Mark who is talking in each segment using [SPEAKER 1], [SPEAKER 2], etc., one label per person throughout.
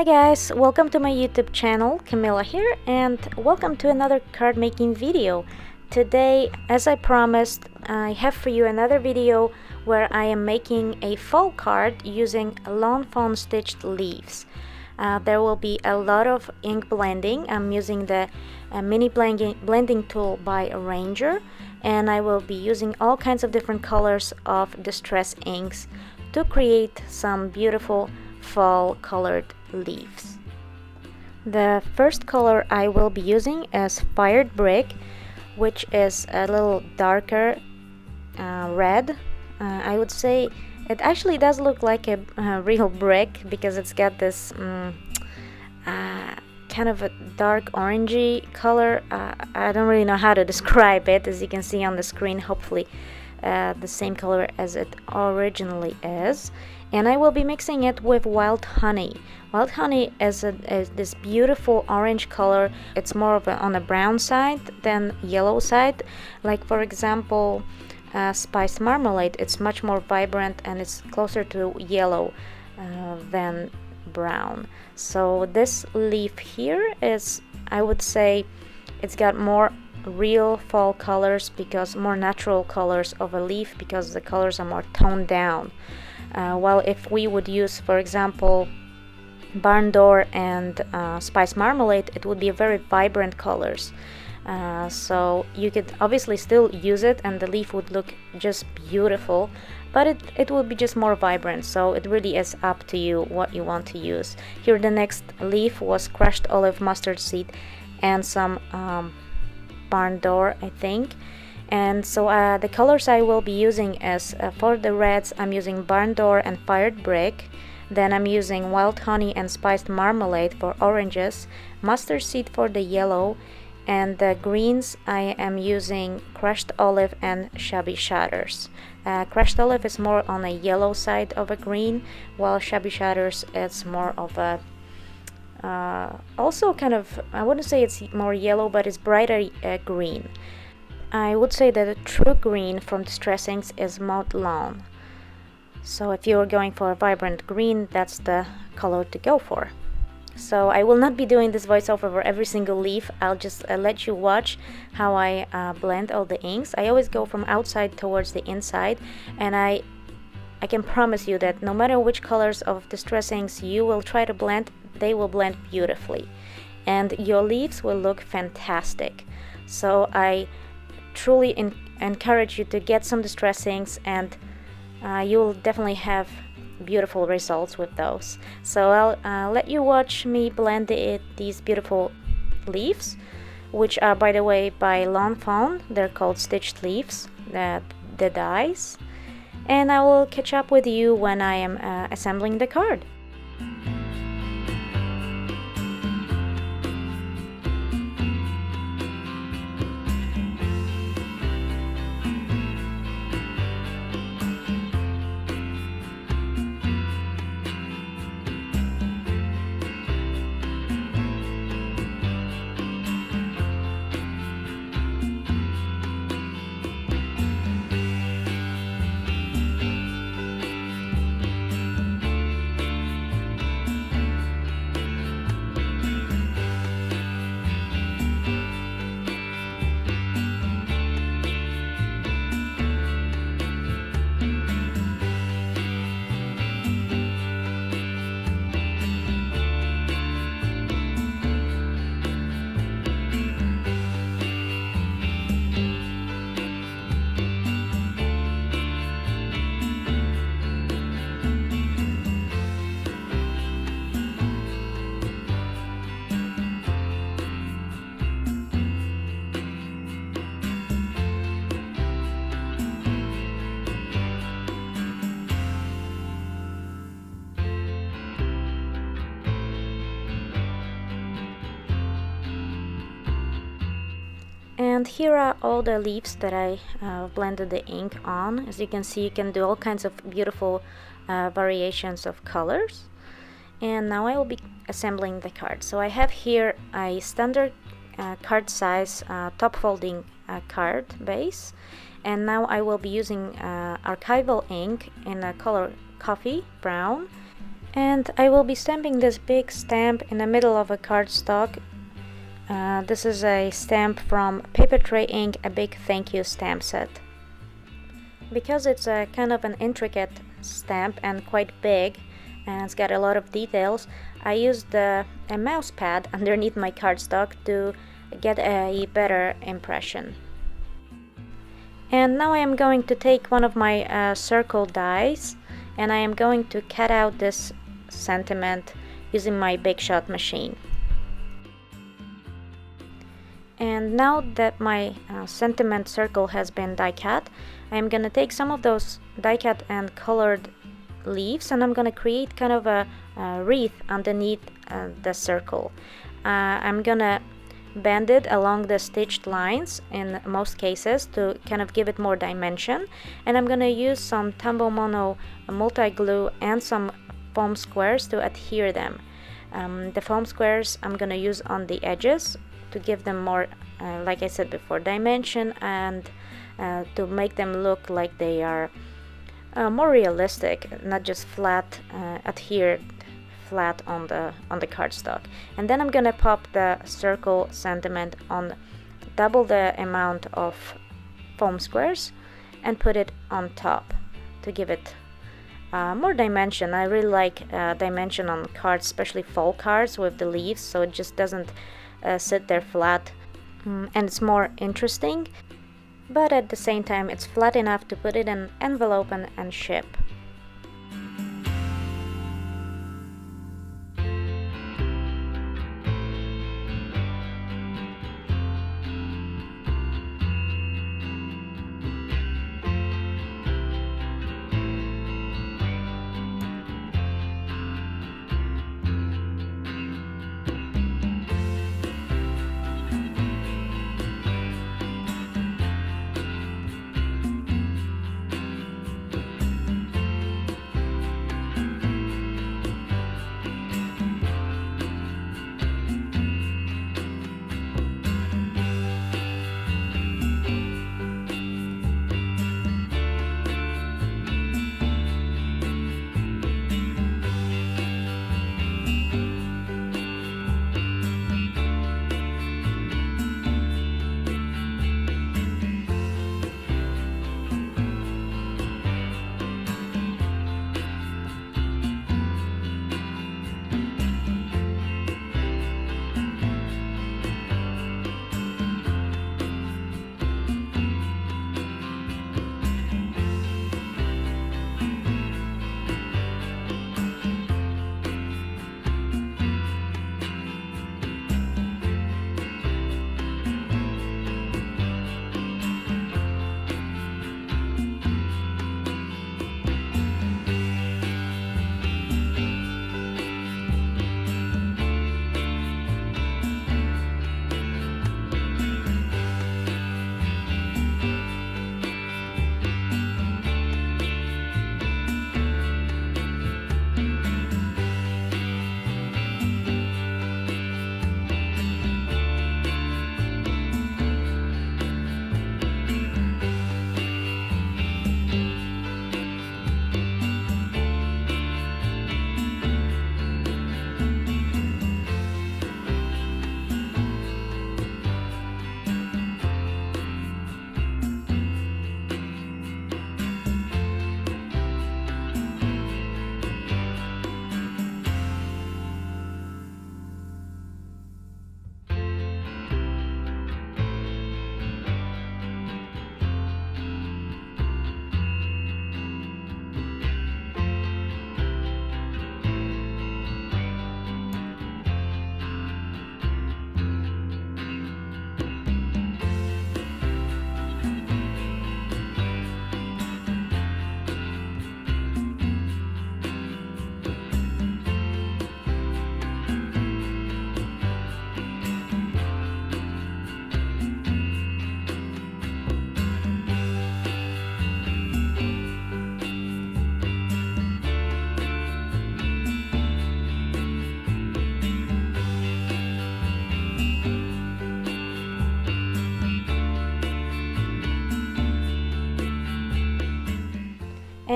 [SPEAKER 1] Hi guys, welcome to my YouTube channel, Camilla here, and welcome to another card making video. Today, as I promised, I have for you another video where I am making a fall card using Lawn Fawn stitched leaves. There will be a lot of ink blending. I'm using the mini blending tool by Ranger, and I will be using all kinds of different colors of distress inks to create some beautiful fall colored leaves. The first color I will be using is Fired Brick, which is a little darker red. I would say it actually does look like a real brick because it's got this kind of a dark orangey color. I don't really know how to describe it. As you can see on the screen, hopefully the same color as it originally is. And I will be mixing it with Wild Honey. Wild Honey is this beautiful orange color. It's more of on the brown side than yellow side. Like for example, Spiced Marmalade, it's much more vibrant and it's closer to yellow than brown. So this leaf here is, I would say, it's got more real fall colors, because more natural colors of a leaf, because the colors are more toned down. While if we would use, for example, Barn Door and Spiced Marmalade, it would be very vibrant colors. So you could obviously still use it and the leaf would look just beautiful, but it would be just more vibrant. So it really is up to you what you want to use. Here the next leaf was Crushed Olive Mustard Seed and some Barn Door, I think. And so the colors I will be using is for the reds, I'm using Barn Door and Fired Brick. Then I'm using Wild Honey and Spiced Marmalade for oranges, Mustard Seed for the yellow, and the greens I am using Crushed Olive and Shabby Shatters. Crushed Olive is more on the yellow side of a green, while Shabby Shatters is more of a also kind of, I wouldn't say it's more yellow, but it's brighter green. I would say that a true green from Distress Inks is Mowed Lawn. So if you're going for a vibrant green, that's the color to go for. So I will not be doing this voiceover for every single leaf. I'll just let you watch how I blend all the inks. I always go from outside towards the inside, and I can promise you that no matter which colors of Distress Inks you will try to blend, they will blend beautifully. And your leaves will look fantastic. So I truly encourage you to get some Distress Inks, and you will definitely have beautiful results with those. So I'll let you watch me blend these beautiful leaves, which are, by the way, by Lawn Fawn. They're called stitched leaves, the dies. And I will catch up with you when I am assembling the card. And here are all the leaves that I blended the ink on. As you can see, you can do all kinds of beautiful variations of colors. And now I will be assembling the card. So I have here a standard card size top folding card base, and now I will be using archival ink in the color coffee brown, And I will be stamping this big stamp in the middle of a cardstock. This is a stamp from Paper Tray Ink, a big thank you stamp set. Because it's a kind of an intricate stamp and quite big, and it's got a lot of details, I used a mouse pad underneath my cardstock to get a better impression. And now I am going to take one of my circle dies, and I am going to cut out this sentiment using my Big Shot machine. And now that my sentiment circle has been die cut, I'm gonna take some of those die cut and colored leaves, and I'm gonna create kind of a wreath underneath the circle. I'm gonna bend it along the stitched lines in most cases to kind of give it more dimension, and I'm gonna use some Tambo Mono multi-glue and some foam squares to adhere them. The foam squares I'm gonna use on the edges to give them more, like I said before, dimension, and to make them look like they are more realistic, not just flat, adhered flat on the cardstock. And then I'm gonna pop the circle sentiment on double the amount of foam squares and put it on top to give it more dimension. I really like dimension on cards, especially fall cards with the leaves, so it just doesn't sit there flat, and it's more interesting, but at the same time it's flat enough to put it in an envelope and ship.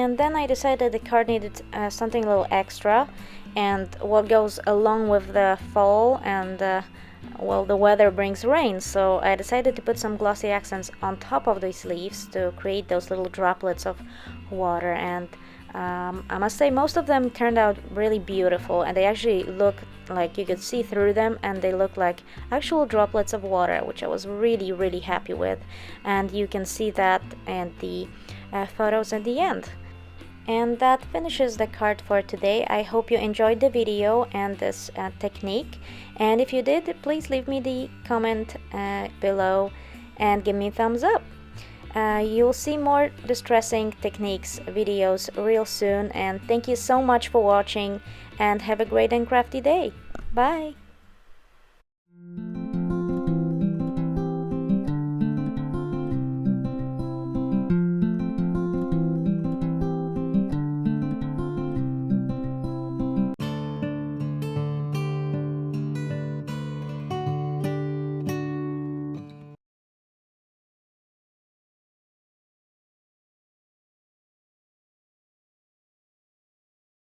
[SPEAKER 1] And then I decided the card needed something a little extra, and what goes along with the fall and well, the weather brings rain, so I decided to put some glossy accents on top of these leaves to create those little droplets of water. And I must say most of them turned out really beautiful, and they actually look like you could see through them, and they look like actual droplets of water, which I was really happy with. And you can see that in the photos at the end. And that finishes the card for today. I hope you enjoyed the video and this technique, and if you did, please leave me the comment below and give me a thumbs up. You'll see more distressing techniques videos real soon, and thank you so much for watching, and have a great and crafty day. Bye!